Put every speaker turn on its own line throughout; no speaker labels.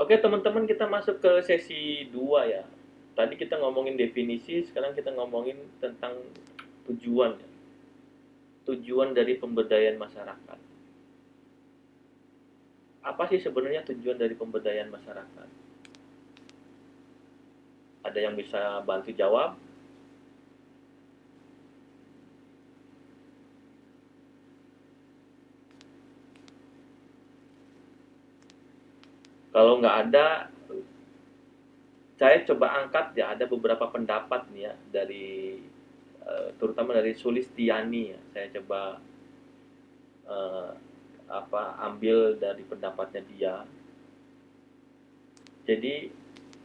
Oke teman-teman, kita masuk ke sesi 2 ya. Tadi kita ngomongin definisi, sekarang kita ngomongin tentang tujuan ya. Tujuan dari pemberdayaan masyarakat. Apa sih sebenarnya tujuan dari pemberdayaan masyarakat? Ada yang bisa bantu jawab? Kalau nggak ada, saya coba angkat ya, ada beberapa pendapat nih ya dari terutama dari Sulistiani ya. Saya coba eh, ambil dari pendapatnya dia. Jadi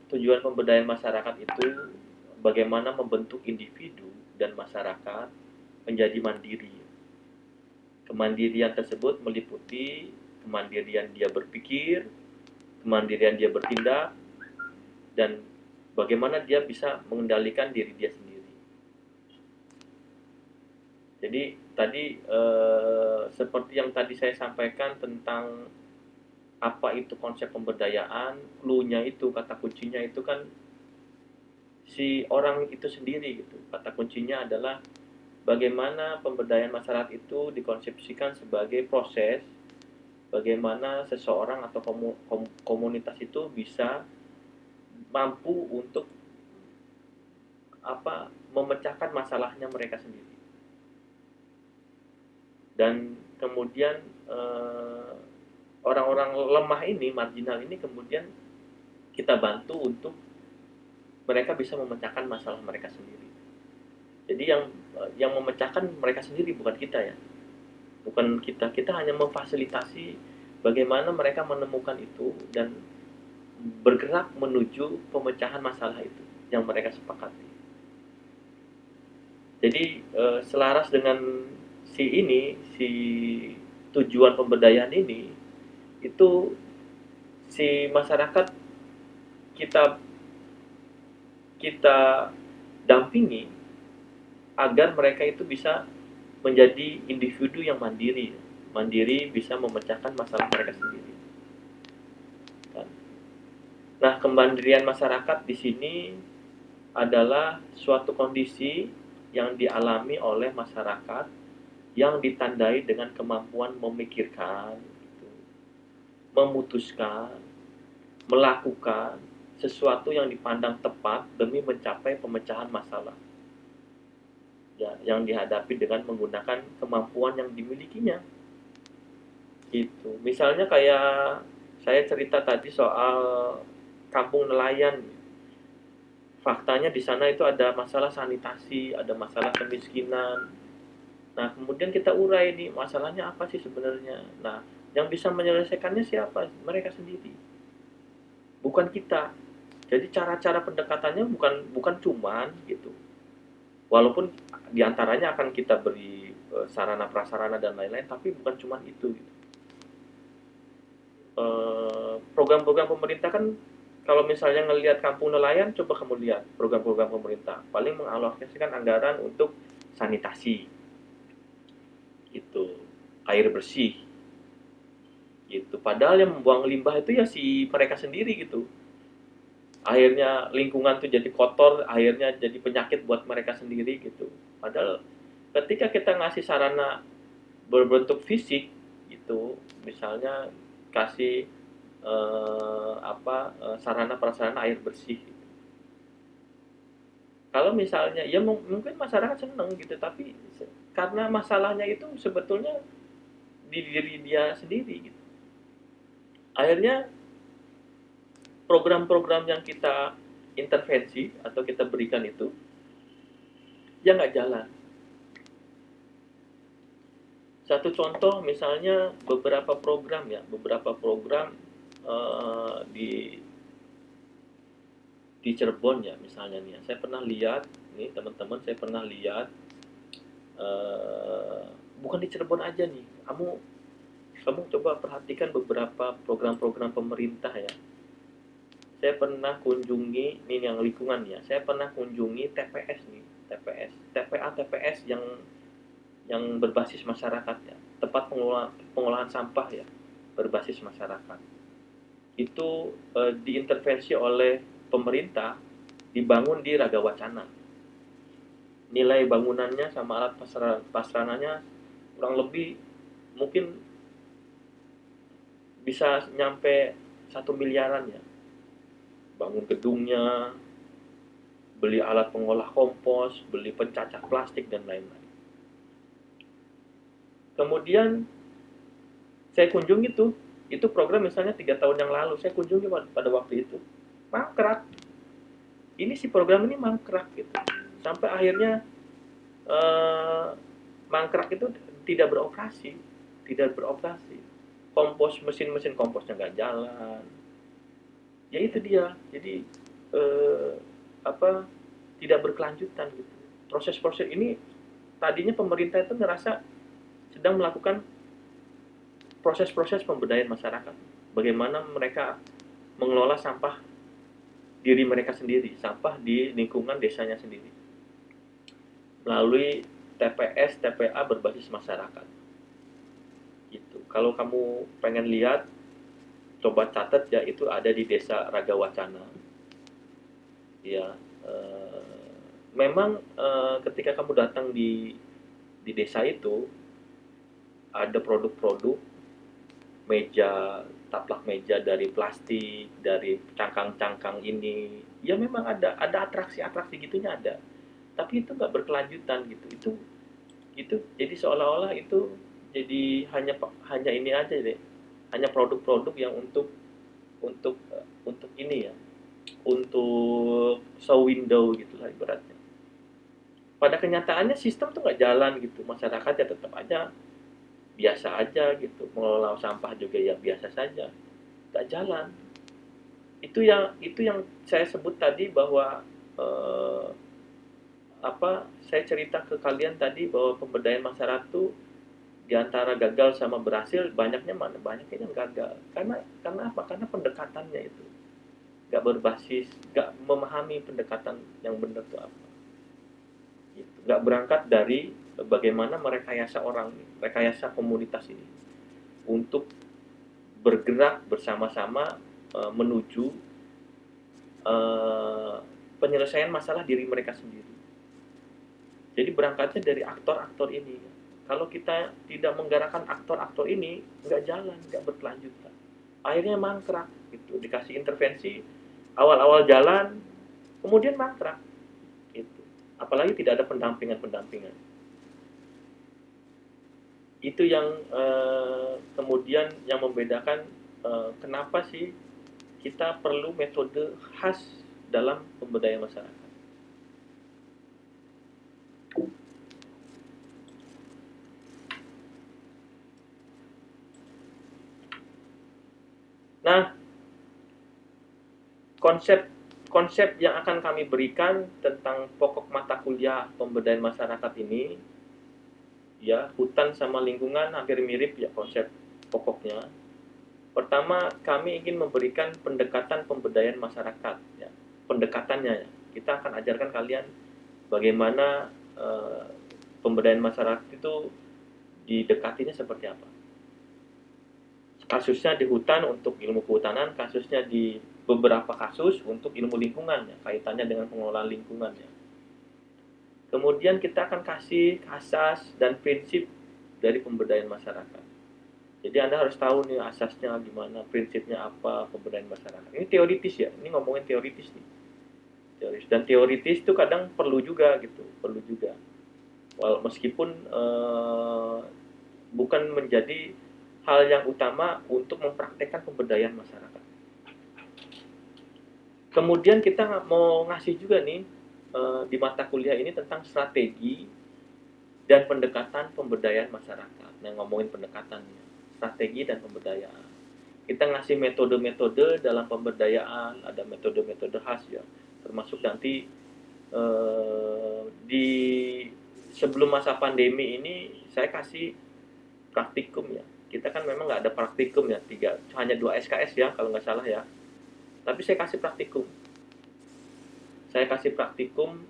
tujuan pemberdayaan masyarakat itu bagaimana membentuk individu dan masyarakat menjadi mandiri. Kemandirian tersebut meliputi kemandirian dia berpikir, kemandirian dia bertindak, dan bagaimana dia bisa mengendalikan diri dia sendiri. Jadi tadi seperti yang tadi saya sampaikan tentang apa itu konsep pemberdayaan, clue-nya itu, kata kuncinya itu kan si orang itu sendiri gitu. Kata kuncinya adalah bagaimana pemberdayaan masyarakat itu dikonsepsikan sebagai proses bagaimana seseorang atau komunitas itu bisa mampu untuk memecahkan masalahnya mereka sendiri. Dan kemudian orang-orang lemah ini, marginal ini kemudian kita bantu untuk mereka bisa memecahkan masalah mereka sendiri. Jadi yang memecahkan mereka sendiri, bukan kita ya. Bukan kita, kita hanya memfasilitasi bagaimana mereka menemukan itu dan bergerak menuju pemecahan masalah itu yang mereka sepakati. Jadi selaras dengan si tujuan pemberdayaan ini, itu si masyarakat kita kita dampingi agar mereka itu bisa menjadi individu yang mandiri, mandiri bisa memecahkan masalah mereka sendiri. Nah, kemandirian masyarakat di sini adalah suatu kondisi yang dialami oleh masyarakat yang ditandai dengan kemampuan memikirkan, memutuskan, melakukan sesuatu yang dipandang tepat demi mencapai pemecahan masalah ya, yang dihadapi dengan menggunakan kemampuan yang dimilikinya. Gitu. Misalnya kayak saya cerita tadi soal kampung nelayan. Faktanya di sana itu ada masalah sanitasi, ada masalah kemiskinan. Nah, kemudian kita urai nih, masalahnya apa sih sebenarnya? Nah, yang bisa menyelesaikannya siapa? Mereka sendiri, bukan kita. Jadi cara-cara pendekatannya bukan bukan cuman gitu. Walaupun diantaranya akan kita beri sarana prasarana dan lain-lain, tapi bukan cuman itu. Gitu. Program-program pemerintah kan kalau misalnya ngelihat kampung nelayan, coba kamu lihat program-program pemerintah paling mengalokasikan anggaran untuk sanitasi, gitu, air bersih, gitu. Padahal yang membuang limbah itu ya si mereka sendiri gitu. Akhirnya lingkungan tuh jadi kotor, akhirnya jadi penyakit buat mereka sendiri gitu. Padahal ketika kita ngasih sarana berbentuk fisik gitu, misalnya kasih sarana prasarana air bersih. Kalau misalnya ya mungkin masyarakat seneng gitu, tapi karena masalahnya itu sebetulnya di diri dia sendiri gitu. Akhirnya program-program yang kita intervensi atau kita berikan itu ya nggak jalan. Satu contoh misalnya beberapa program di Cirebon ya misalnya nih. Saya pernah lihat nih teman-teman, saya pernah lihat eh, bukan di Cirebon aja nih. Kamu coba perhatikan beberapa program-program pemerintah ya. Saya pernah kunjungi ini yang lingkungan ya. Saya pernah kunjungi TPS nih, TPS, TPA TPS yang berbasis masyarakat ya. Tempat pengolahan sampah ya, berbasis masyarakat. itu diintervensi oleh pemerintah, dibangun di Raga Wacana. Nilai bangunannya sama alat prasarananya kurang lebih mungkin bisa nyampe 1 miliaran ya. Bangun gedungnya, beli alat pengolah kompos, beli pencacah plastik dan lain-lain. Kemudian saya kunjungi itu program misalnya 3 tahun yang lalu saya kunjungi pada waktu itu, mangkrak. Ini si program ini mangkrak gitu, sampai akhirnya mangkrak itu tidak beroperasi. Mesin komposnya nggak jalan. Ya itu dia. Jadi eh, apa tidak berkelanjutan gitu. Proses-proses ini tadinya pemerintah itu ngerasa sedang melakukan proses-proses pemberdayaan masyarakat. Bagaimana mereka mengelola sampah diri mereka sendiri, sampah di lingkungan desanya sendiri. Melalui TPS, TPA berbasis masyarakat. Gitu. Kalau kamu pengen lihat, coba catat ya, itu ada di Desa Raga Wacana. Ya, memang ketika kamu datang di desa itu ada produk-produk meja, taplak meja dari plastik, dari cangkang-cangkang ini. Ya memang ada atraksi-atraksi gitunya ada. Tapi itu nggak berkelanjutan gitu. Itu jadi seolah-olah itu jadi hanya ini aja deh. Hanya produk-produk yang untuk ini ya, untuk show window gitulah ibaratnya. Pada kenyataannya sistem tuh nggak jalan gitu, masyarakat ya tetap aja biasa aja gitu, mengelola sampah juga ya biasa saja, nggak jalan. Itu yang saya sebut tadi bahwa eh, saya cerita ke kalian tadi bahwa pemberdayaan masyarakat tuh di antara gagal sama berhasil, banyaknya mana? Banyaknya yang gagal. Karena apa? Karena pendekatannya itu nggak berbasis, nggak memahami pendekatan yang benar itu apa. Gitu. Nggak berangkat dari bagaimana merekayasa orang, rekayasa komunitas ini untuk bergerak bersama-sama menuju penyelesaian masalah diri mereka sendiri. Jadi berangkatnya dari aktor-aktor ini. Kalau kita tidak menggerakkan aktor-aktor ini, nggak jalan, nggak berkelanjutan. Akhirnya mangkrak, gitu. Dikasih intervensi, awal-awal jalan, kemudian mangkrak, gitu. Apalagi tidak ada pendampingan-pendampingan. Itu yang kemudian yang membedakan kenapa sih kita perlu metode khas dalam pemberdayaan masyarakat. Nah, konsep yang akan kami berikan tentang pokok mata kuliah pemberdayaan masyarakat ini, ya, hutan sama lingkungan hampir mirip ya konsep pokoknya. Pertama, kami ingin memberikan pendekatan pemberdayaan masyarakat, ya, pendekatannya ya. Kita akan ajarkan kalian bagaimana pemberdayaan masyarakat itu didekatinya seperti apa. Kasusnya di hutan untuk ilmu kehutanan, kasusnya di beberapa kasus untuk ilmu lingkungan, ya, kaitannya dengan pengelolaan lingkungan. Ya. Kemudian kita akan kasih asas dan prinsip dari pemberdayaan masyarakat. Jadi Anda harus tahu nih asasnya gimana, prinsipnya apa pemberdayaan masyarakat. Ini teoritis ya, ini ngomongin teoritis nih. Teoritis. Dan teoritis itu kadang perlu juga gitu, perlu juga. Meskipun bukan menjadi hal yang utama untuk mempraktekkan pemberdayaan masyarakat. Kemudian kita mau ngasih juga nih di mata kuliah ini tentang strategi dan pendekatan pemberdayaan masyarakat. Nah, ngomongin pendekatannya, strategi dan pemberdayaan. Kita ngasih metode-metode dalam pemberdayaan, ada metode-metode khas ya, termasuk nanti di sebelum masa pandemi ini saya kasih praktikum ya. Kita kan memang nggak ada praktikum ya, hanya 2 SKS ya kalau nggak salah ya. Tapi saya kasih praktikum. Saya kasih praktikum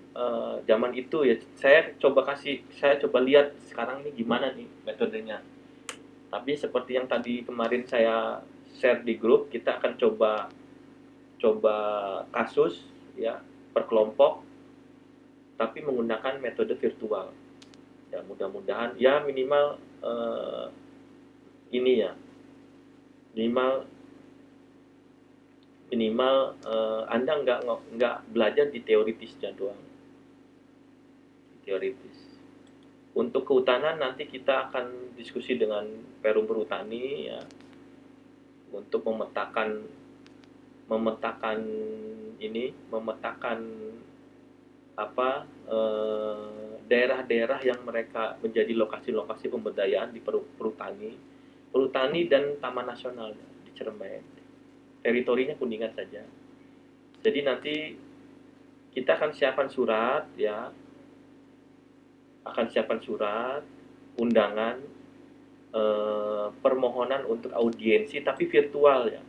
zaman itu ya. Saya coba lihat sekarang ini gimana nih metodenya. Tapi seperti yang tadi kemarin saya share di grup, kita akan coba kasus ya per kelompok, tapi menggunakan metode virtual. Ya mudah-mudahan ya minimal ini ya minimal Anda nggak belajar di teoritisnya doang, teoritis. Untuk kehutanan nanti kita akan diskusi dengan Perum Perhutani ya untuk memetakan apa daerah-daerah yang mereka menjadi lokasi-lokasi pemberdayaan di perhutani dan Taman Nasional di Ciremai. Teritorinya Kuningan saja. Jadi nanti kita akan siapkan surat ya, undangan permohonan untuk audiensi tapi virtual ya.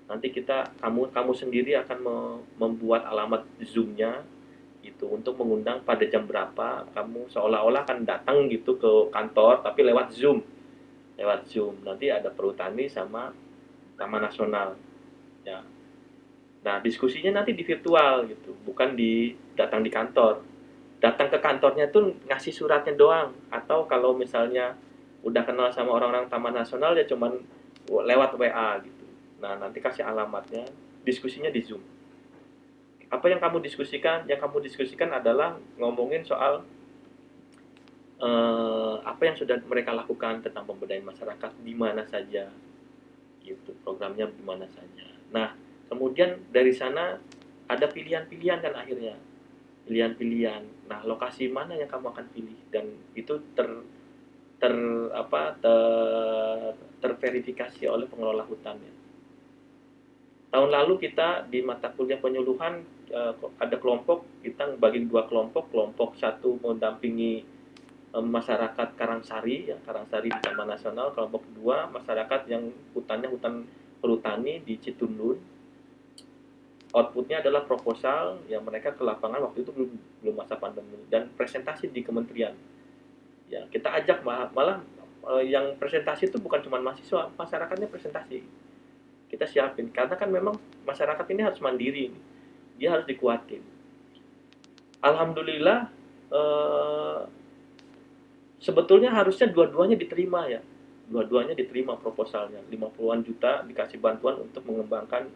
Nanti kamu sendiri akan membuat alamat Zoom-nya gitu untuk mengundang pada jam berapa, kamu seolah-olah akan datang gitu ke kantor tapi lewat Zoom. Nanti ada perhutani sama Taman Nasional ya. Nah, diskusinya nanti di virtual gitu, bukan datang di kantor. Datang ke kantornya tuh ngasih suratnya doang, atau kalau misalnya udah kenal sama orang-orang Taman Nasional ya cuman lewat WA gitu. Nah, nanti kasih alamatnya, diskusinya di Zoom. Apa yang kamu diskusikan? Yang kamu diskusikan adalah ngomongin soal apa yang sudah mereka lakukan tentang pemberdayaan masyarakat di mana saja, gitu. Programnya di mana saja. Nah, kemudian dari sana ada pilihan-pilihan kan akhirnya, pilihan-pilihan. Nah, lokasi mana yang kamu akan pilih dan itu terverifikasi oleh pengelola hutannya. Tahun lalu kita di mata kuliah penyuluhan ada kelompok, kita bagi 2 kelompok satu mendampingi masyarakat Karangsari ya, Karangsari di Taman Nasional, kelompok kedua masyarakat yang hutan perhutani di Citundun. Outputnya adalah proposal yang mereka ke lapangan waktu itu belum masa pandemi dan presentasi di kementerian. Ya, kita ajak malah yang presentasi itu bukan cuma mahasiswa, masyarakatnya presentasi. Kita siapin karena kan memang masyarakat ini harus mandiri, dia harus dikuatin. Alhamdulillah sebetulnya harusnya dua-duanya diterima ya, dua-duanya diterima proposalnya, 50-an juta dikasih bantuan untuk mengembangkan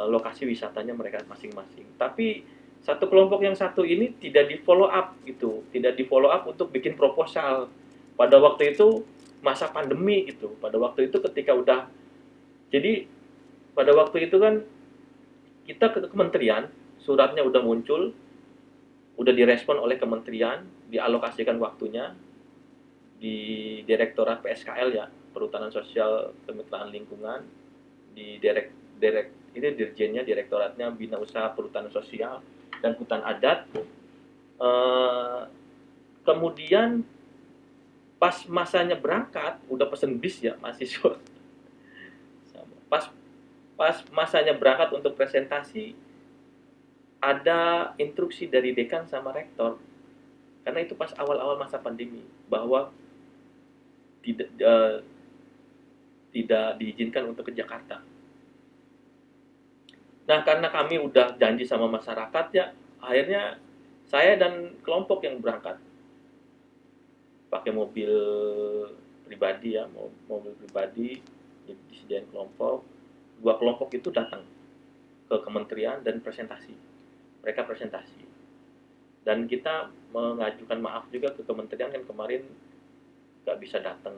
lokasi wisatanya mereka masing-masing. Tapi satu kelompok yang satu ini tidak di follow up gitu, tidak di follow up untuk bikin proposal. Pada waktu itu masa pandemi gitu, pada waktu itu ketika jadi pada waktu itu kan kita ke kementerian, suratnya udah muncul, udah direspon oleh kementerian, dialokasikan waktunya di Direktorat PSKL ya, Perhutanan Sosial Kemitraan Lingkungan, di ini dirjennya, direktoratnya Bina Usaha Perhutanan Sosial dan Hutan Adat. Kemudian pas masanya berangkat, udah pesen bis ya mahasiswa. Pas masanya berangkat untuk presentasi, ada instruksi dari dekan sama rektor, karena itu pas awal-awal masa pandemi, bahwa tidak diizinkan untuk ke Jakarta. Nah, karena kami udah janji sama masyarakat ya, akhirnya saya dan kelompok yang berangkat pakai mobil pribadi ya, mobil pribadi disediain kelompok. 2 kelompok itu datang ke kementerian dan mereka presentasi dan kita mengajukan maaf juga ke kementerian kan kemarin nggak bisa datang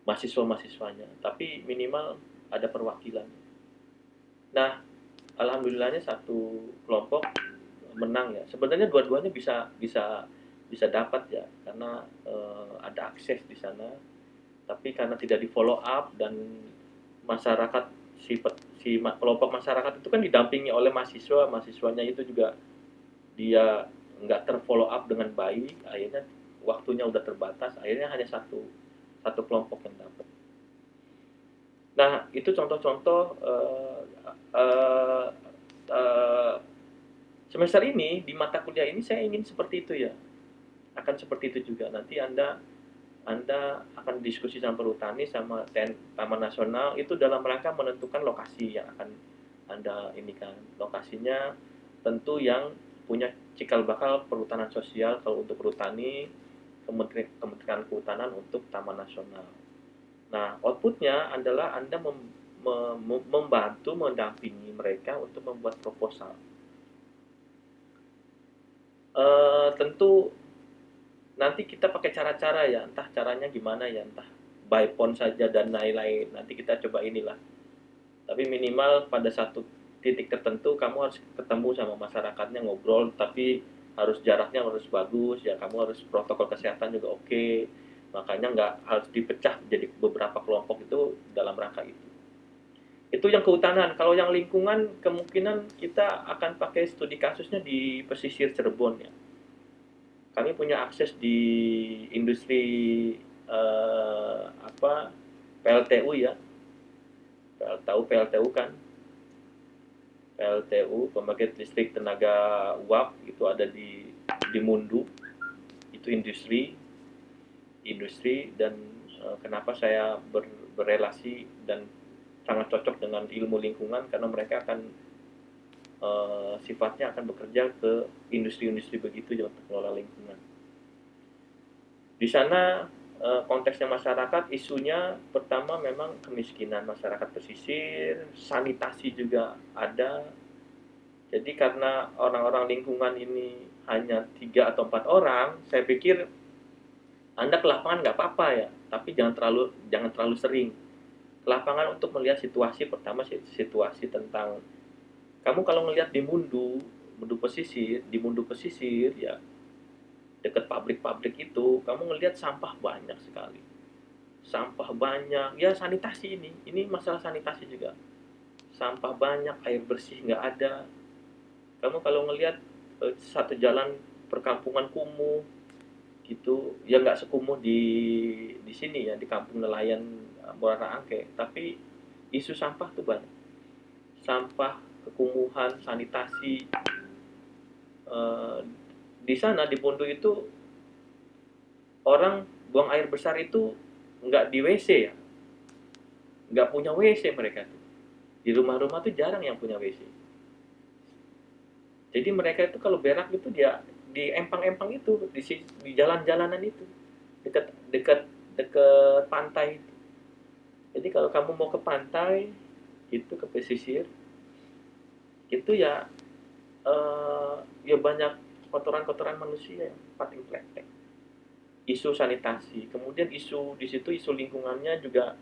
mahasiswanya, tapi minimal ada perwakilan. Nah, alhamdulillahnya satu kelompok menang ya. Sebenarnya dua-duanya bisa dapat ya, karena ada akses di sana. Tapi karena tidak di follow up dan masyarakat kelompok masyarakat itu kan didampingi oleh mahasiswanya itu juga dia nggak terfollow up dengan baik, akhirnya waktunya udah terbatas, akhirnya hanya satu kelompok yang dapat. Nah, itu contoh-contoh semester ini di mata kuliah ini saya ingin seperti itu ya, akan seperti itu juga. Nanti Anda Anda akan diskusi sama perhutani sama Taman Nasional itu dalam rangka menentukan lokasi yang akan Anda ini kan. Lokasinya tentu yang punya cikal bakal perhutanan sosial kalau untuk perhutani, Kementerian Kehutanan untuk Taman Nasional. Nah, outputnya adalah Anda membantu mendampingi mereka untuk membuat proposal. Tentu nanti kita pakai cara-cara ya, entah caranya gimana ya, entah by phone saja dan lain-lain. Nanti kita coba inilah. Tapi minimal pada satu titik tertentu kamu harus ketemu sama masyarakatnya, ngobrol, tapi harus jaraknya harus bagus ya, kamu harus protokol kesehatan juga oke. Makanya nggak harus dipecah jadi beberapa kelompok itu dalam rangka itu. Itu yang kehutanan. Kalau yang lingkungan kemungkinan kita akan pakai studi kasusnya di pesisir Cirebon ya. Kami punya akses di industri PLTU ya. Tahu PLTU kan? PLTU, pembangkit listrik tenaga uap, itu ada di Mundu. Itu industri dan kenapa saya berrelasi dan sangat cocok dengan ilmu lingkungan karena mereka akan sifatnya akan bekerja ke industri-industri begitu ya untuk mengelola lingkungan. Di sana konteksnya masyarakat, isunya pertama memang kemiskinan masyarakat pesisir, sanitasi juga ada. Jadi karena orang-orang lingkungan ini hanya 3 atau 4 orang, saya pikir Anda ke lapangan nggak apa-apa ya, tapi jangan terlalu sering ke lapangan untuk melihat situasi. Pertama situasi tentang kamu kalau ngelihat di Mundu pesisir ya, dekat pabrik-pabrik itu kamu ngelihat sampah banyak sekali, sampah banyak ya. Sanitasi ini masalah sanitasi juga, sampah banyak, air bersih nggak ada. Kamu kalau ngelihat satu jalan perkampungan kumuh gitu ya, nggak sekumuh di sini ya, di kampung nelayan Muara Angke, tapi isu sampah tuh banyak, sampah, kekumuhan, sanitasi. Di sana di Mundu itu orang buang air besar itu nggak di WC ya, nggak punya WC mereka tuh. Di rumah-rumah tuh jarang yang punya WC. Jadi mereka itu kalau berak itu dia di empang-empang itu, di jalan-jalanan itu, dekat dekat dekat pantai itu. Jadi kalau kamu mau ke pantai itu, ke pesisir itu ya ya banyak kotoran-kotoran manusia yang paling pletek. Isu sanitasi, kemudian isu di situ isu lingkungannya juga,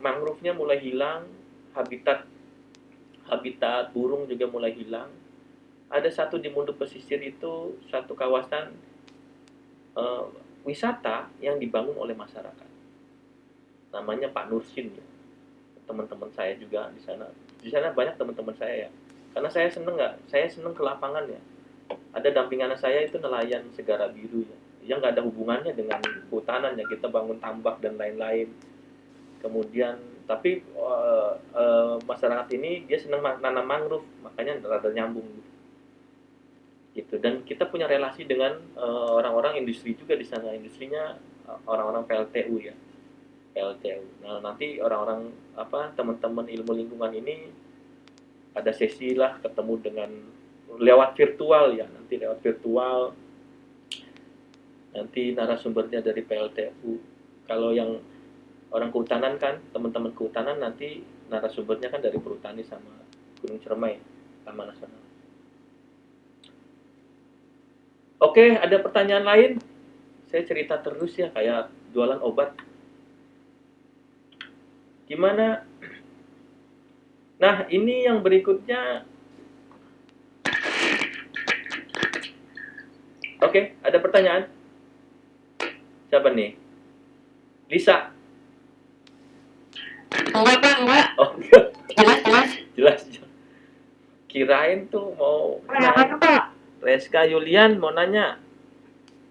mangrove-nya mulai hilang, habitat burung juga mulai hilang. Ada satu di Mundu pesisir itu satu kawasan wisata yang dibangun oleh masyarakat. Namanya Pak Nursin ya. Teman-teman saya juga di sana. Di sana banyak teman-teman saya ya. Karena saya seneng ke lapangan ya. Ada dampingan saya itu nelayan Segara Biru ya. Yang nggak ada hubungannya dengan kehutanan ya, kita bangun tambak dan lain-lain. Kemudian tapi masyarakat ini dia senang nanam mangrove, makanya rada nyambung gitu. Dan kita punya relasi dengan orang-orang industri juga di sana. Industrinya orang-orang PLTU ya, PLTU. Nah nanti orang-orang teman-teman ilmu lingkungan ini ada sesi lah ketemu dengan lewat virtual ya, nanti lewat virtual, nanti narasumbernya dari PLTU. Kalau yang orang kehutanan kan, teman-teman kehutanan, nanti narasumbernya kan dari perhutani sama Gunung Ciremai, Taman Nasional. Oke, ada pertanyaan lain? Saya cerita terus ya, kayak jualan obat. Gimana? Nah, ini yang berikutnya. Oke, ada pertanyaan? Siapa nih? Lisa?
Enggak, Pak, enggak.
Oh, enggak.
Jelas.
Kirain tuh mau
Apa, Pak?
Reska Yulian mau nanya.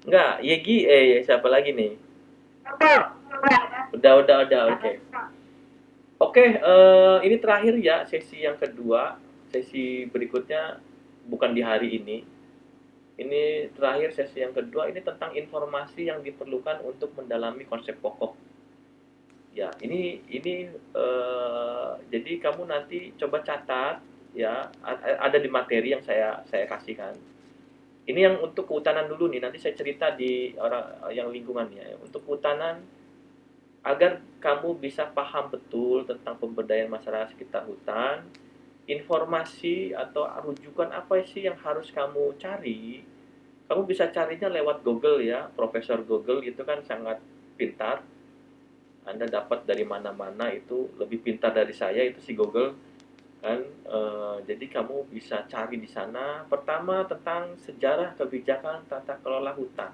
Enggak, Yegi, siapa lagi nih? Udah, oke. Oke, ini terakhir ya, sesi yang kedua. Sesi berikutnya bukan di hari ini. Ini terakhir sesi yang kedua, ini tentang informasi yang diperlukan untuk mendalami konsep pokok. Ya, ini jadi kamu nanti coba catat ya, ada di materi yang saya kasihkan. Ini yang untuk kehutanan dulu nih, nanti saya cerita di orang yang lingkungan ya. Untuk kehutanan, agar kamu bisa paham betul tentang pemberdayaan masyarakat sekitar hutan, informasi atau rujukan apa sih yang harus kamu cari. Kamu bisa carinya lewat Google ya, Profesor Google itu kan sangat pintar. Anda dapat dari mana-mana, itu lebih pintar dari saya itu si Google kan. Jadi kamu bisa cari di sana pertama tentang sejarah kebijakan tata kelola hutan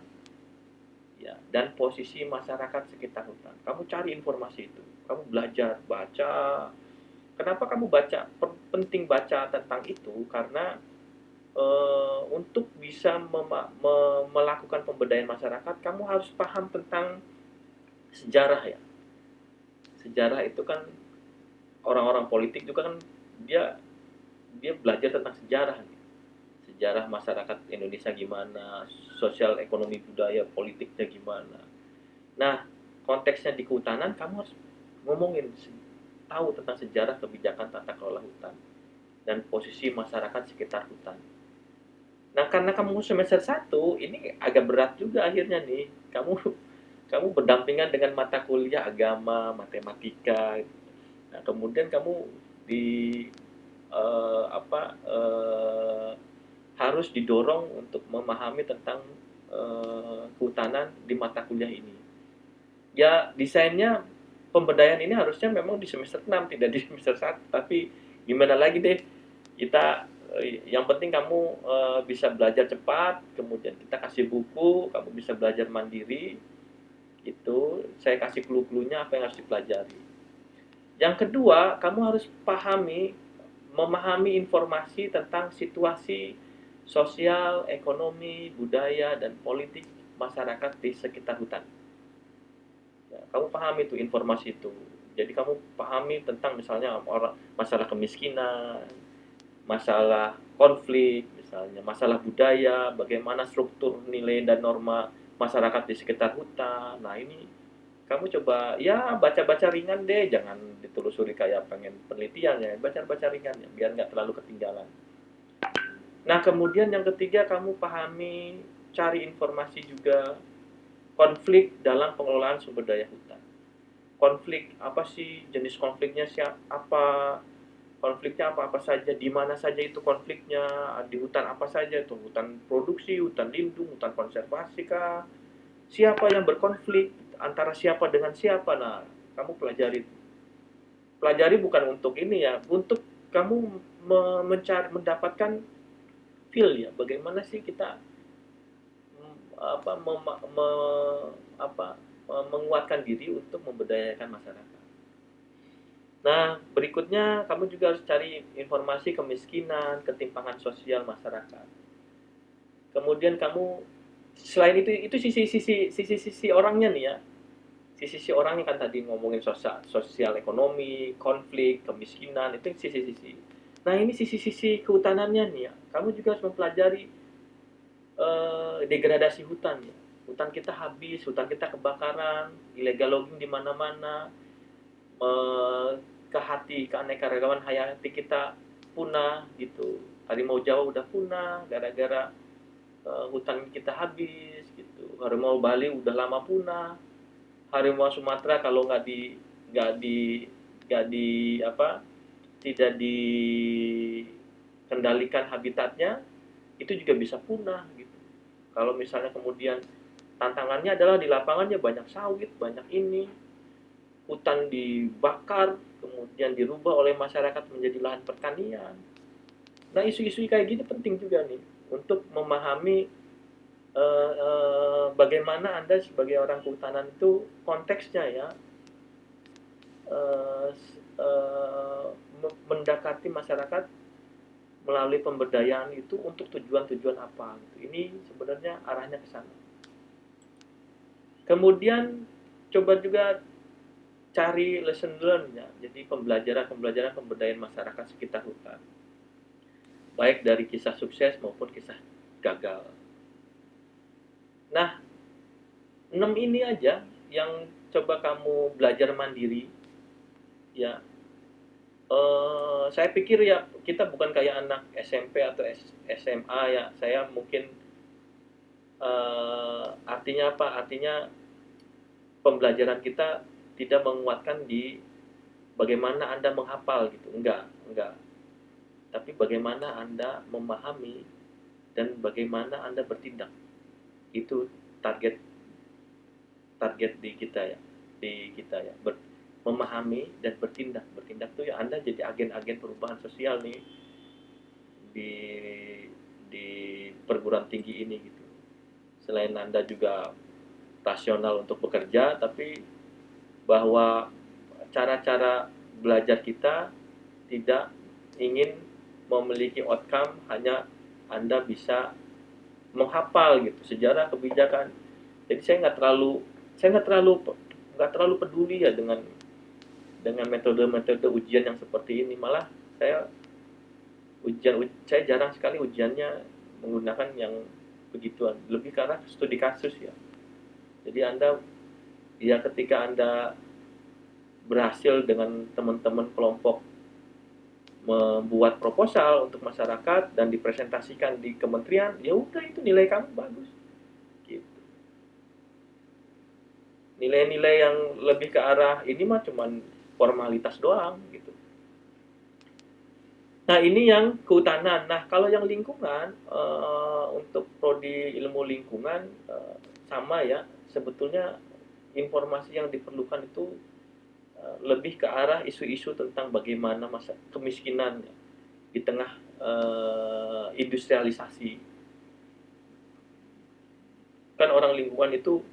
ya, dan posisi masyarakat sekitar hutan. Kamu cari informasi itu, kamu belajar baca. Kenapa kamu baca, penting baca tentang itu karena untuk bisa melakukan pemberdayaan masyarakat, kamu harus paham tentang sejarah ya. Sejarah itu kan, orang-orang politik juga kan, dia dia belajar tentang sejarah. Sejarah masyarakat Indonesia gimana, sosial ekonomi budaya politiknya gimana. Nah, konteksnya di kehutanan, kamu harus ngomongin, tahu tentang sejarah kebijakan tata kelola hutan dan posisi masyarakat sekitar hutan. Nah, karena kamu semester 1, ini agak berat juga akhirnya nih. Kamu kamu berdampingan dengan mata kuliah agama, matematika. Nah, kemudian kamu di apa harus didorong untuk memahami tentang kehutanan di mata kuliah ini. Ya, desainnya pemberdayaan ini harusnya memang di semester 6, tidak di semester 1, tapi gimana lagi deh, kita yang penting kamu bisa belajar cepat, kemudian kita kasih buku, kamu bisa belajar mandiri, itu saya kasih clue-cluenya apa yang harus dipelajari. Yang kedua, kamu harus memahami informasi tentang situasi sosial, ekonomi, budaya, dan politik masyarakat di sekitar hutan. Ya, kamu pahami itu informasi itu. Jadi kamu pahami tentang misalnya masalah kemiskinan, masalah konflik, misalnya masalah budaya, bagaimana struktur nilai dan norma masyarakat di sekitar hutan. Nah, ini kamu coba ya baca-baca ringan deh, jangan ditelusuri kayak pengen penelitian ya, baca-baca ringan ya, biar nggak terlalu ketinggalan. Nah, kemudian yang ketiga, kamu pahami, cari informasi juga konflik dalam pengelolaan sumber daya hutan. Konflik apa sih, jenis konfliknya, apa konfliknya, apa saja, di mana saja itu konfliknya, di hutan apa saja itu, hutan produksi, hutan lindung, hutan konservasi kah, siapa yang berkonflik, antara siapa dengan siapa. Nah, kamu pelajari bukan untuk ini ya, untuk kamu mendapatkan feel ya, bagaimana sih kita apa, menguatkan diri untuk memberdayakan masyarakat. Nah, berikutnya kamu juga harus cari informasi kemiskinan, ketimpangan sosial masyarakat. Kemudian kamu, selain itu sisi orangnya nih ya. Sisi orangnya kan tadi ngomongin sosial ekonomi, konflik, kemiskinan, itu sisi-sisi. Nah, ini sisi-sisi kehutanannya nih ya. Kamu juga harus mempelajari degradasi hutan ya. Hutan kita habis, hutan kita kebakaran, illegal logging di mana-mana, keanekaragaman hayati kita punah gitu. Harimau Jawa udah punah gara-gara hutan kita habis gitu. Harimau Bali udah lama punah. Harimau Sumatera kalau nggak di apa, tidak dikendalikan habitatnya, itu juga bisa punah gitu. Kalau misalnya kemudian tantangannya adalah di lapangannya banyak sawit, banyak ini, hutan dibakar, kemudian dirubah oleh masyarakat menjadi lahan pertanian. Nah, isu-isu kayak gini penting juga nih untuk memahami bagaimana Anda sebagai orang kehutanan itu konteksnya ya, eh, eh, mendekati masyarakat melalui pemberdayaan itu untuk tujuan-tujuan apa. Ini sebenarnya arahnya ke sana. Kemudian coba juga cari lesson learn ya, jadi pembelajaran pemberdayaan masyarakat sekitar hutan, baik dari kisah sukses maupun kisah gagal. Nah, 6 ini aja yang coba kamu belajar mandiri, ya. Saya pikir ya kita bukan kayak anak SMP atau SMA ya. Saya mungkin artinya apa? Artinya pembelajaran kita tidak menguatkan di bagaimana Anda menghafal gitu. Enggak. Tapi bagaimana Anda memahami dan bagaimana Anda bertindak. Itu target target di kita ya. Di kita ya. Memahami dan bertindak. Bertindak tuh ya Anda jadi agen-agen perubahan sosial nih di di perguruan tinggi ini gitu. Selain Anda juga rasional untuk bekerja, tapi bahwa cara-cara belajar kita tidak ingin memiliki outcome hanya Anda bisa menghafal gitu sejarah kebijakan. Jadi saya nggak terlalu peduli ya dengan metode-metode ujian yang seperti ini. Malah saya saya jarang sekali ujiannya menggunakan yang begituan, lebih ke arah studi kasus ya. Jadi Anda ya ketika Anda berhasil dengan teman-teman kelompok membuat proposal untuk masyarakat dan dipresentasikan di kementerian, ya udah itu nilai kamu bagus. Gitu. Nilai-nilai yang lebih ke arah ini mah cuman formalitas doang gitu. Nah ini yang kehutanan. Nah kalau yang lingkungan untuk prodi ilmu lingkungan sama ya sebetulnya informasi yang diperlukan itu lebih ke arah isu-isu tentang bagaimana masa kemiskinan di tengah industrialisasi. Kan orang lingkungan itu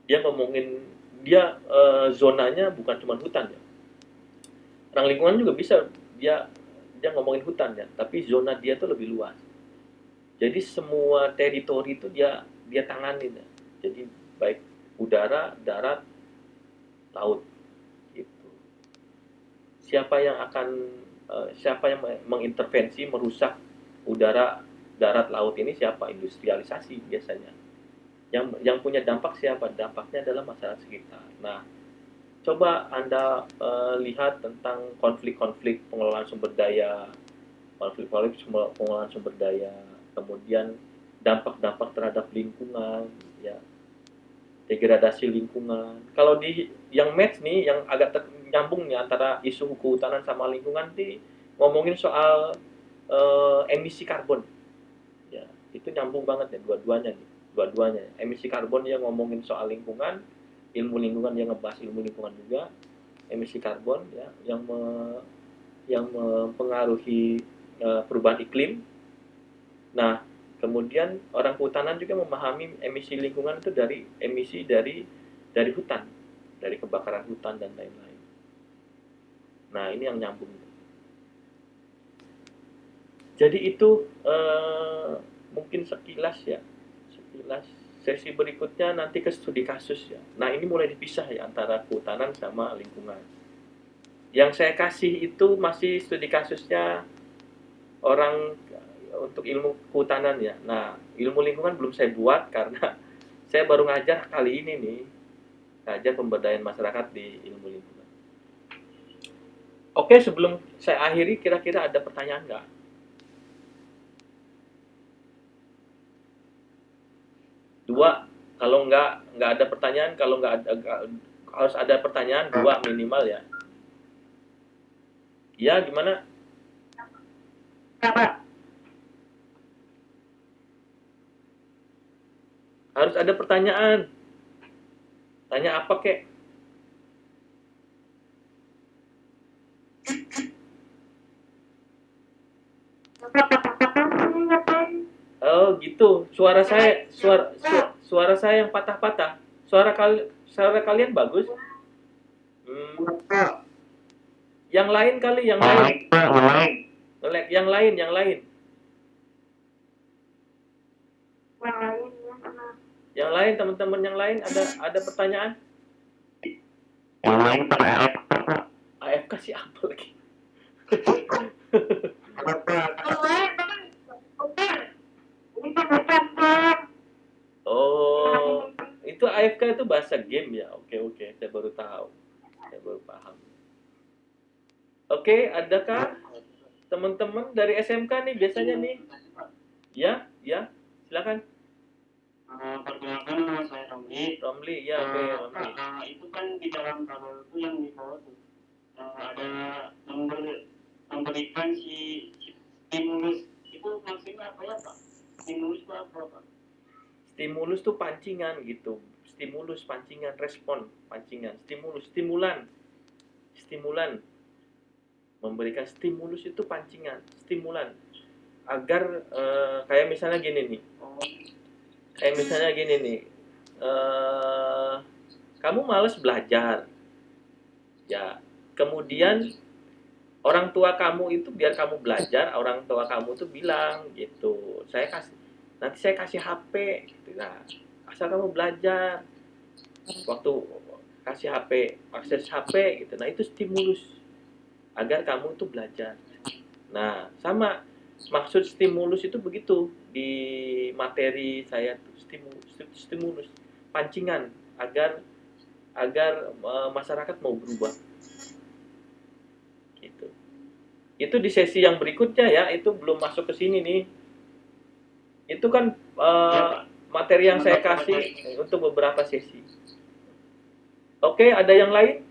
dia ngomongin dia zonanya bukan cuma hutan ya. Orang lingkungan juga bisa dia dia ngomongin hutan ya, tapi zona dia tuh lebih luas. Jadi semua teritori itu dia dia tanganin ya. Jadi baik udara, darat, laut gitu. Siapa yang mengintervensi merusak udara, darat, laut ini siapa? Industrialisasi biasanya. Yang punya dampak siapa? Dampaknya adalah masyarakat sekitar. Nah, coba Anda lihat tentang konflik-konflik pengelolaan sumber daya, pengelolaan sumber daya, kemudian dampak-dampak terhadap lingkungan, ya, degradasi lingkungan. Kalau di yang match nih, yang agak nyambung nih antara isu kehutanan sama lingkungan nih, ngomongin soal emisi karbon. Ya, itu nyambung banget ya dua-duanya nih. Dua-duanya. Emisi karbon dia ngomongin soal lingkungan, ilmu lingkungan dia ngebahas ilmu lingkungan juga. Emisi karbon ya yang mempengaruhi perubahan iklim. Nah, kemudian orang kehutanan juga memahami emisi lingkungan itu dari emisi dari hutan, dari kebakaran hutan dan lain-lain. Nah, ini yang nyambung. Jadi itu mungkin sekilas ya, sekilas. Sesi berikutnya nanti ke studi kasus ya. Nah, ini mulai dipisah ya antara kehutanan sama lingkungan. Yang saya kasih itu masih studi kasusnya orang untuk ilmu kehutanan ya. Nah, ilmu lingkungan belum saya buat karena saya baru ngajar kali ini nih, ngajar pemberdayaan masyarakat di ilmu lingkungan. Oke, sebelum saya akhiri, kira-kira ada pertanyaan nggak? Dua, kalau nggak ada pertanyaan, kalau nggak ada harus ada pertanyaan dua minimal ya. Ya, gimana?
Apa?
Harus ada pertanyaan. Tanya apa kek? Oh gitu. Suara saya yang patah-patah. Suara kalian bagus. Yang lain kali, yang lain. Yang lain. Yang lain teman-teman yang lain ada pertanyaan?
Yang lain pakai
AFK sih apa lagi? Oh, itu AFK itu bahasa game ya? Oke, saya baru tahu. Saya baru paham. Oke, adakah teman-teman dari SMK nih biasanya nih? Ya, ya, silakan.
Perkenalkan nama saya Romli.
Romli, ya, oke, Romli.
Itu kan di dalam tabel itu yang di bawah tuh ada memberikan si stimulus itu maksudnya apa ya Pak? Stimulus itu apa Pak?
Stimulus tuh pancingan gitu. Stimulus, pancingan, respon, pancingan, stimulus, stimulan, stimulan. Memberikan stimulus itu pancingan, stimulan. Agar kayak misalnya gini nih. Kayak misalnya gini nih. Kamu males belajar. Ya, kemudian orang tua kamu itu biar kamu belajar, orang tua kamu tuh bilang gitu, nanti saya kasih HP gitu. Nah, asal kamu belajar, waktu kasih HP, akses HP gitu. Nah, itu stimulus agar kamu itu belajar. Nah, sama maksud stimulus itu begitu di materi saya tuh, stimulus pancingan agar agar masyarakat mau berubah gitu. Itu di sesi yang berikutnya ya, itu belum masuk ke sini nih. Itu kan materi yang saya kasih untuk beberapa sesi. Oke, ada yang lain?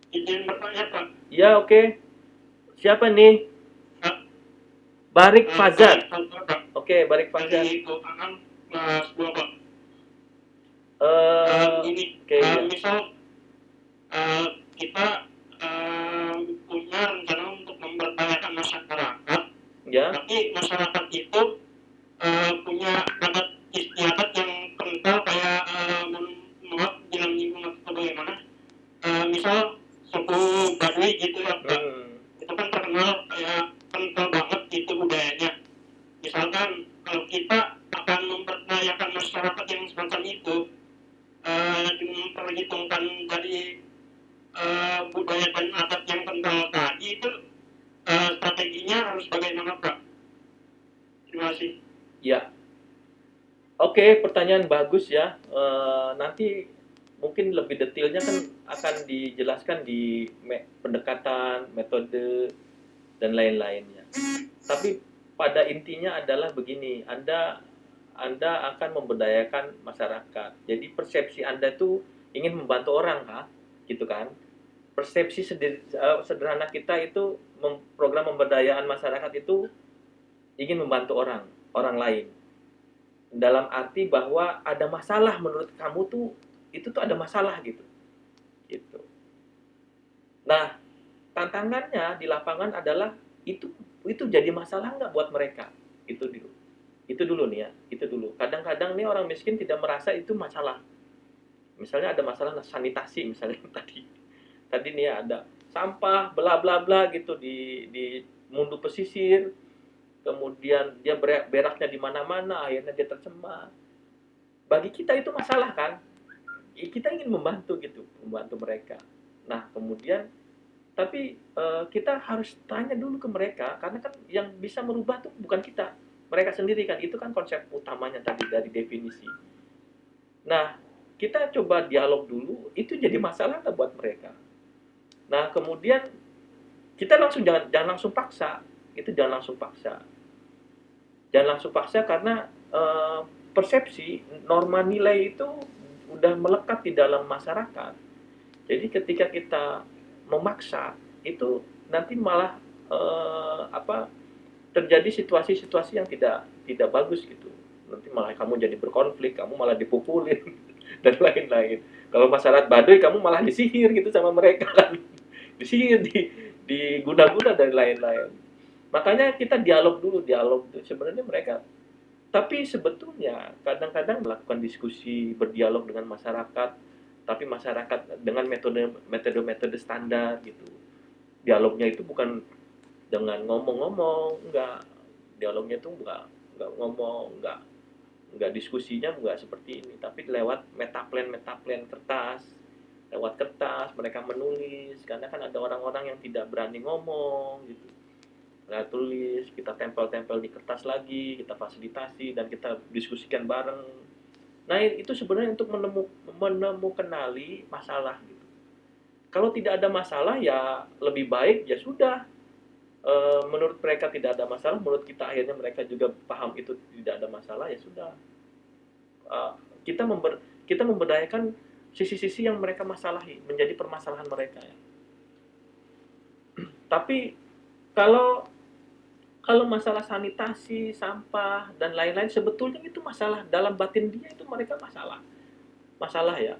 Izin bertanya Pak.
Ya, oke. Siapa nih? Barik Fazat. Oke, Barik Fazat.
Dari keuangan Mas Dua Pak. Ini
Oke, ya.
misal kita punya rencana untuk memberdayakan masyarakat,
Ya.
tapi masyarakat itu punya adat istiadat yang kental kayak maaf bilang nyinggung atau bagaimana, misal suku Baduy gitu ya Pak, itu kan terkenal kayak kental banget gitu budayanya. Misalkan kalau kita akan memberdayakan masyarakat yang semacam itu, memperhitungkan dari budaya dan adat yang kental tadi itu, strateginya harus bagaimana Pak? Terima kasih.
Ya. Oke, pertanyaan bagus ya. Nanti mungkin lebih detailnya kan akan dijelaskan di pendekatan, metode, dan lain-lainnya. Tapi pada intinya adalah begini, Anda akan memberdayakan masyarakat. Jadi persepsi Anda itu ingin membantu orang, kah? Gitu kan? Persepsi sederhana kita itu program pemberdayaan masyarakat itu ingin membantu orang lain. Dalam arti bahwa ada masalah menurut kamu tuh, itu tuh ada masalah gitu. Gitu. Nah, tantangannya di lapangan adalah itu jadi masalah nggak buat mereka? Itu dulu nih ya, itu dulu. Kadang-kadang nih orang miskin tidak merasa itu masalah. Misalnya ada masalah sanitasi misalnya tadi nih ya, ada sampah bla bla bla gitu di mundu pesisir, kemudian dia beraknya di mana-mana, akhirnya dia tercemar. Bagi kita itu masalah kan? Kita ingin membantu gitu, membantu mereka. Nah, kemudian tapi kita harus tanya dulu ke mereka, karena kan yang bisa merubah tuh bukan kita, mereka sendiri kan. Itu kan konsep utamanya tadi dari definisi. Nah, kita coba dialog dulu, itu jadi masalah nggak buat mereka. Nah, kemudian kita jangan langsung paksa, itu jangan langsung paksa. Jangan langsung paksa karena persepsi norma nilai itu udah melekat di dalam masyarakat. Jadi ketika kita memaksa itu nanti malah terjadi situasi-situasi yang tidak bagus gitu. Nanti malah kamu jadi berkonflik, kamu malah dipukulin dan lain-lain. Kalau masyarakat Baduy kamu malah disihir gitu sama mereka kan. Disihir, diguna-guna dan lain-lain. Makanya kita dialog dulu, sebenarnya mereka. Tapi sebetulnya kadang-kadang melakukan diskusi, berdialog dengan masyarakat, tapi masyarakat dengan metode standar gitu. Dialognya itu bukan dengan ngomong-ngomong, enggak. Dialognya itu enggak ngomong, enggak diskusinya enggak seperti ini, tapi lewat metaplan kertas. Lewat kertas mereka menulis, karena kan ada orang-orang yang tidak berani ngomong gitu. tulis, kita tempel-tempel di kertas lagi, kita fasilitasi dan kita diskusikan bareng. Nah, itu sebenarnya untuk menemukanali masalah gitu. Kalau tidak ada masalah ya lebih baik ya sudah. Menurut mereka tidak ada masalah, menurut kita akhirnya mereka juga paham itu tidak ada masalah, ya sudah. Eh, kita kita memberdayakan sisi-sisi yang mereka masalahi menjadi permasalahan mereka ya. Tapi kalau kalau masalah sanitasi, sampah dan lain-lain sebetulnya itu masalah dalam batin dia, itu mereka masalah ya.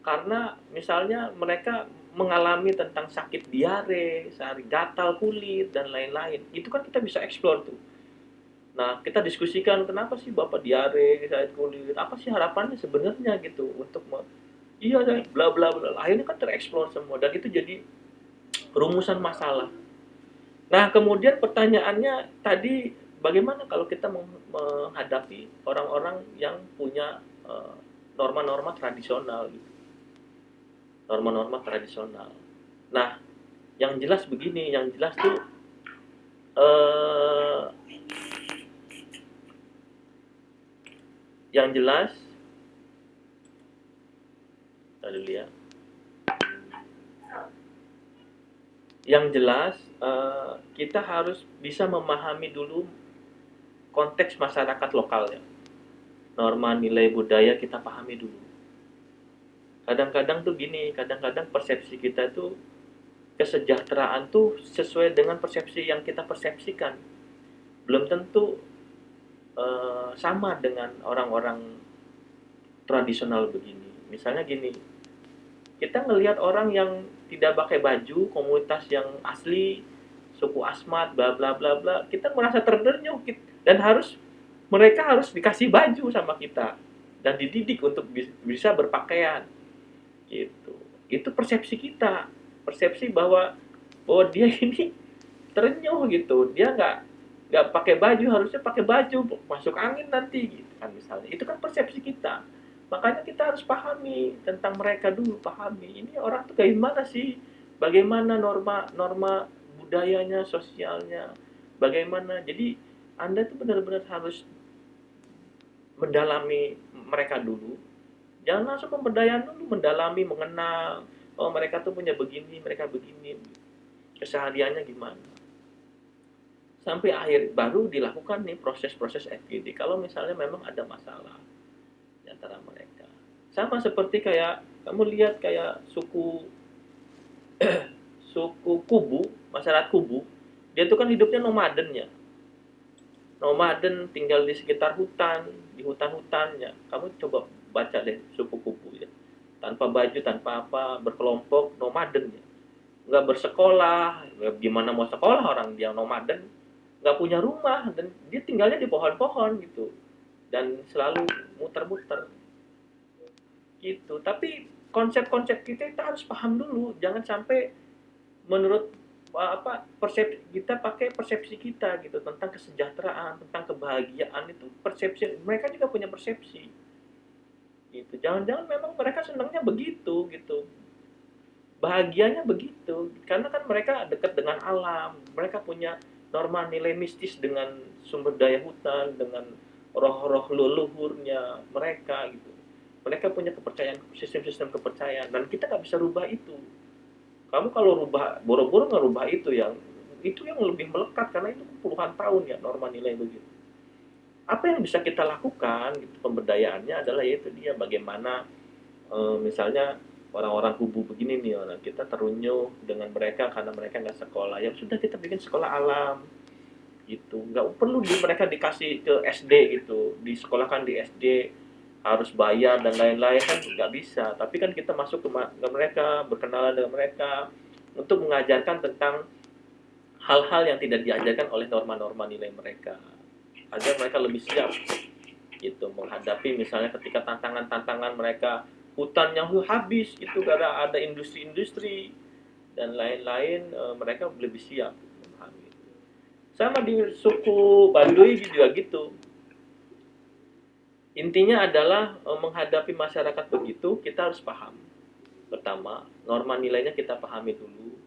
Karena misalnya mereka mengalami tentang sakit diare, gatal kulit dan lain-lain. Itu kan kita bisa eksplor tuh. Nah, kita diskusikan kenapa sih Bapak diare, sakit kulit, apa sih harapannya sebenarnya gitu untuk iya bla bla bla. Akhirnya kan tereksplor semua dan itu jadi rumusan masalah. Nah, kemudian pertanyaannya tadi bagaimana kalau kita menghadapi orang-orang yang punya norma-norma tradisional gitu. Norma-norma tradisional. Nah, yang jelas begini, yang jelas tuh eh, yang jelas dulu ya. Yang jelas kita harus bisa memahami dulu konteks masyarakat lokalnya. Norma nilai budaya kita pahami dulu. Kadang-kadang tuh gini, kadang-kadang persepsi kita tuh kesejahteraan tuh sesuai dengan persepsi yang kita persepsikan. Belum tentu sama dengan orang-orang tradisional begini. Misalnya gini, kita ngelihat orang yang tidak pakai baju, komunitas yang asli, suku Asmat, bla bla bla bla, kita merasa terdenyuh dan mereka harus dikasih baju sama kita dan dididik untuk bisa berpakaian gitu. Itu persepsi kita, persepsi bahwa dia ini terenyuh gitu, dia nggak pakai baju, harusnya pakai baju masuk angin nanti gitu kan misalnya. Itu kan persepsi kita. Makanya kita harus pahami tentang mereka dulu, pahami ini orang tuh kayak gimana sih, bagaimana norma budayanya, sosialnya, bagaimana. Jadi Anda tuh benar-benar harus mendalami mereka dulu. Jangan langsung pemberdayaan dulu, mendalami, mengenal. Oh mereka tuh punya begini, mereka begini, kesehariannya gimana. Sampai akhir baru dilakukan nih proses-proses FGD kalau misalnya memang ada masalah di antara mereka. Sama seperti kayak kamu lihat kayak suku Kubu, masyarakat Kubu, dia tuh kan hidupnya nomaden ya. Nomaden tinggal di sekitar hutan, di hutan-hutannya. Kamu coba baca deh suku Kubu ya. Tanpa baju, tanpa apa, berkelompok, nomaden ya. Nggak bersekolah, gimana mau sekolah orang dia nomaden, nggak punya rumah dan dia tinggalnya di pohon-pohon gitu dan selalu muter-muter gitu. Tapi konsep-konsep kita harus paham dulu, jangan sampai menurut persepsi kita pakai persepsi kita gitu tentang kesejahteraan, tentang kebahagiaan. Itu persepsi mereka juga punya persepsi gitu. Jangan-jangan memang mereka senangnya begitu gitu, bahagianya begitu karena kan mereka dekat dengan alam, mereka punya norma nilai mistis dengan sumber daya hutan, dengan roh-roh leluhurnya mereka gitu. Mereka punya kepercayaan, sistem-sistem kepercayaan dan kita nggak bisa rubah itu. Kamu kalau rubah boro-boro ngerubah itu yang lebih melekat karena itu puluhan tahun ya norma nilai begitu. Apa yang bisa kita lakukan gitu, pemberdayaannya adalah yaitu dia bagaimana misalnya orang-orang Kubu begini nih, orang kita terunyuh dengan mereka karena mereka nggak sekolah, ya sudah kita bikin sekolah alam gitu, nggak perlu mereka dikasih ke SD gitu, disekolahkan di SD harus bayar dan lain-lain, kan nggak bisa. Tapi kan kita masuk ke mereka, berkenalan dengan mereka untuk mengajarkan tentang hal-hal yang tidak diajarkan oleh norma-norma nilai mereka agar mereka lebih siap gitu menghadapi misalnya ketika tantangan-tantangan mereka, hutan yang habis itu karena ada industri-industri dan lain-lain, mereka lebih siap memahami. Sama di suku Baduy juga gitu. Intinya adalah menghadapi masyarakat begitu kita harus paham. Pertama, norma nilainya kita pahami dulu.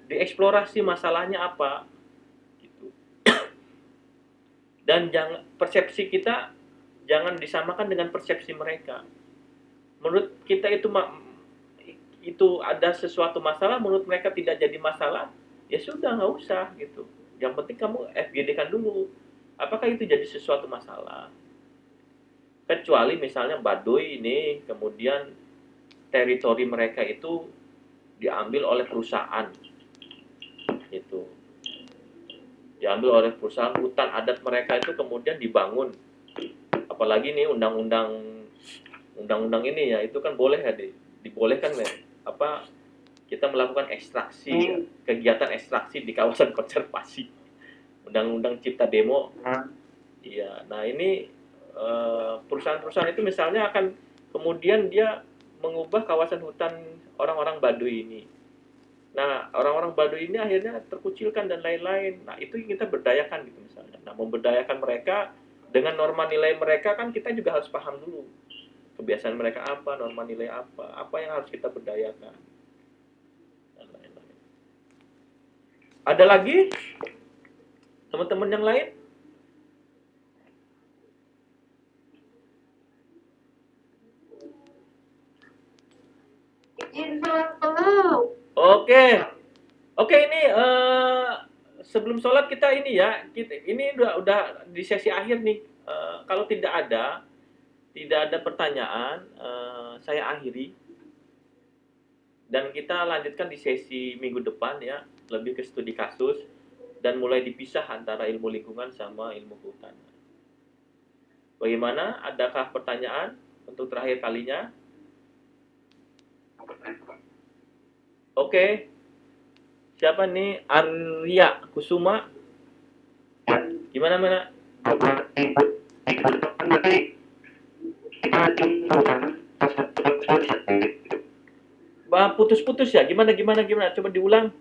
dieksplorasi masalahnya apa gitu. Dan jangan persepsi kita jangan disamakan dengan persepsi mereka. Menurut kita itu ada sesuatu masalah, menurut mereka tidak jadi masalah, ya sudah nggak usah gitu. Yang penting kamu FGD-kan dulu. Apakah itu jadi sesuatu masalah? Kecuali misalnya Baduy ini kemudian teritori mereka itu diambil oleh perusahaan itu. Diambil oleh perusahaan, hutan adat mereka itu kemudian dibangun. Apalagi nih undang-undang ini ya, itu kan boleh ya dibolehkan ya apa kita melakukan ekstraksi ya, kegiatan ekstraksi di kawasan konservasi. Undang-undang Cipta Demo. Iya. Nah, ini perusahaan-perusahaan itu misalnya akan kemudian dia mengubah kawasan hutan orang-orang Baduy ini. Nah, orang-orang Baduy ini akhirnya terkucilkan dan lain-lain. Nah, itu kita berdayakan gitu misalnya. Nah, memberdayakan mereka dengan norma nilai mereka kan kita juga harus paham dulu. Kebiasaan mereka apa, norma nilai apa yang harus kita berdayakan. Dan lain-lain. Ada lagi teman-teman yang lain? Oke. Oke, ini sebelum sholat kita ini ya, ini udah di sesi akhir nih. Kalau tidak ada pertanyaan, saya akhiri dan kita lanjutkan di sesi minggu depan ya, lebih ke studi kasus dan mulai dipisah antara ilmu lingkungan sama ilmu kehutanan. Bagaimana? Adakah pertanyaan untuk terakhir kalinya? Oke. Siapa nih? Arya Kusuma. Gimana mana? Bah, putus-putus ya. Gimana? Coba diulang.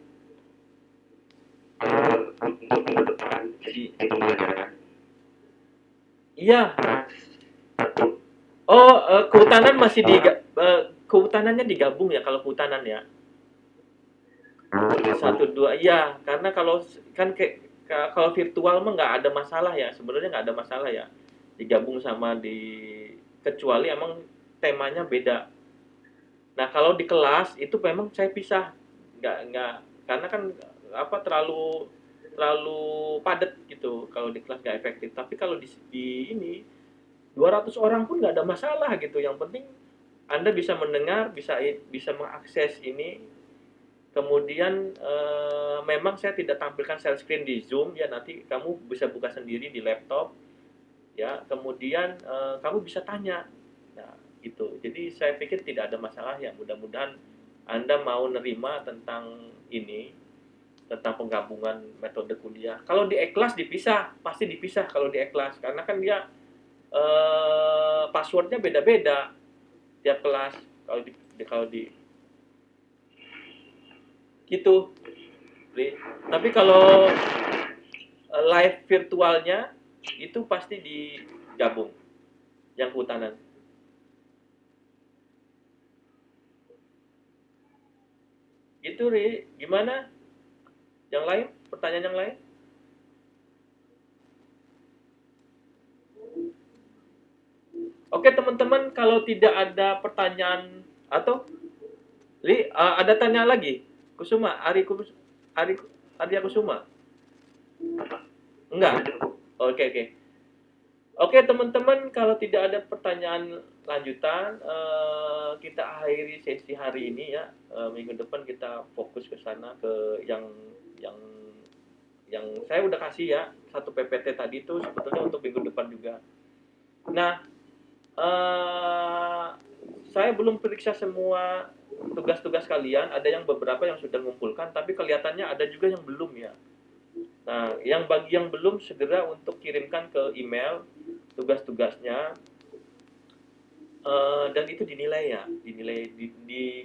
Iya. Oh, kehutanan masih kehutanannya digabung ya kalau kehutanan ya. Satu dua, iya. Karena kalau kan kalau virtual mah nggak ada masalah ya. Sebenarnya nggak ada masalah ya. Digabung sama kecuali emang temanya beda. Nah, kalau di kelas itu memang saya pisah. Nggak karena kan apa terlalu terlalu padat gitu. Kalau di kelas nggak efektif. Tapi kalau di ini 200 orang pun nggak ada masalah gitu. Yang penting Anda bisa mendengar, bisa mengakses ini. Kemudian memang saya tidak tampilkan share screen di Zoom ya, nanti kamu bisa buka sendiri di laptop ya. Kemudian kamu bisa tanya. Nah, gitu. Jadi saya pikir tidak ada masalah ya. Mudah-mudahan Anda mau nerima tentang ini, tentang penggabungan metode kuliah. Kalau di E-kelas dipisah, pasti dipisah kalau di E-kelas karena kan dia passwordnya beda-beda tiap kelas. Kalau di gitu. Tapi kalau live virtualnya itu pasti digabung yang kehutanan. Gitu, Ri. Gimana? Yang lain? Pertanyaan yang lain? Oke, teman-teman, kalau tidak ada pertanyaan atau Ri, ada tanya lagi? Kusuma, Arya Kusuma? Enggak? Oke, oke. Oke, teman-teman, kalau tidak ada pertanyaan lanjutan, kita akhiri sesi hari ini ya. Minggu depan kita fokus ke sana ke yang yang saya udah kasih ya, satu PPT tadi itu sebetulnya untuk minggu depan juga. Nah, saya belum periksa semua tugas-tugas kalian, ada yang beberapa yang sudah mengumpulkan, tapi kelihatannya ada juga yang belum ya. Nah, bagi yang belum segera untuk kirimkan ke email tugas-tugasnya, dan itu dinilai ya,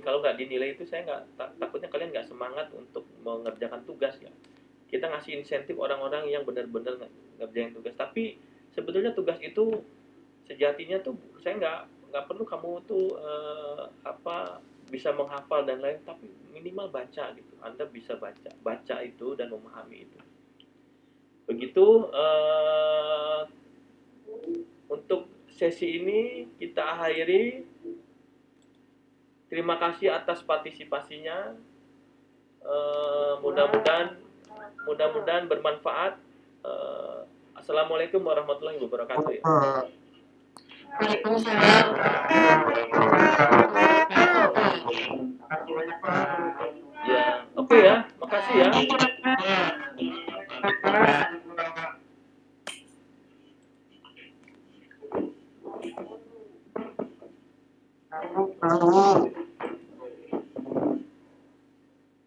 kalau nggak dinilai itu saya takutnya kalian nggak semangat untuk mengerjakan tugas ya. Kita ngasih insentif orang-orang yang benar-benar ngerjain tugas, tapi sebetulnya tugas itu sejatinya tuh saya nggak perlu kamu tuh bisa menghafal dan lain, tapi minimal baca gitu. Anda bisa baca itu dan memahami itu. Begitu untuk sesi ini kita akhiri. Terima kasih atas partisipasinya. Mudah-mudahan bermanfaat. Assalamualaikum warahmatullahi wabarakatuh. Ya.
Waalaikumsalam.
Ya, oke ya, makasih ya.
Ya.